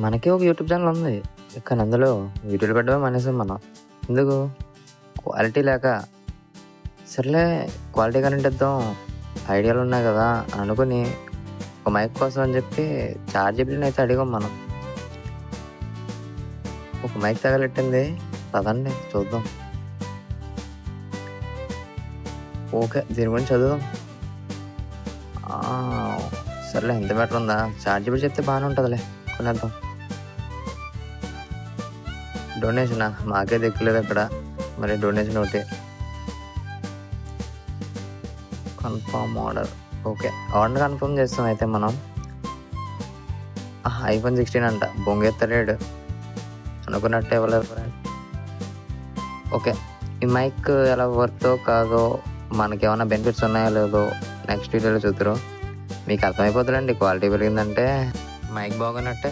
మనకి ఒక YouTube channel ఉంది. కానీ అందులో వీడియోలు పెట్టడమే మానేసాం మనం. ఎందుకు? క్వాలిటీ లేక. సర్లే క్వాలిటీ కరెంట్ ఇద్దాం, ఐడియాలు ఉన్నాయి కదా అని అనుకుని ఒక మైక్ కోసం అని చెప్పి చార్జీబీని అయితే అడిగాం మనం. ఒక మైక్ తగలెట్టింది. పదండి చూద్దాం. ఓకే, దీని గురించి చదువుదాం. సర్లే ఎంత బెటర్ ఉందా? చార్జీబీ చెప్తే బాగానే ఉంటుందిలే, కొనేద్దాం. డొనేషనా? మాకే దిక్కులేదు అక్కడ, మరి డొనేషన్ ఒకటి. Confirm order. Okay, order confirm చేస్తాం అయితే మనం. iPhone 16 అంట, బొంగెత్తలేడు. అనుకున్నట్టే ఇవ్వలేదు ఫ్రెండ్. ఓకే, ఈ మైక్ ఎలా వర్తో కాదో, మనకి ఏమైనా బెనిఫిట్స్ ఉన్నాయో లేదో నెక్స్ట్ వీడియోలో చూద్దరు. మీకు అర్థమైపోతుందండి, క్వాలిటీ పెరిగిందంటే మైక్ బాగున్నట్టే.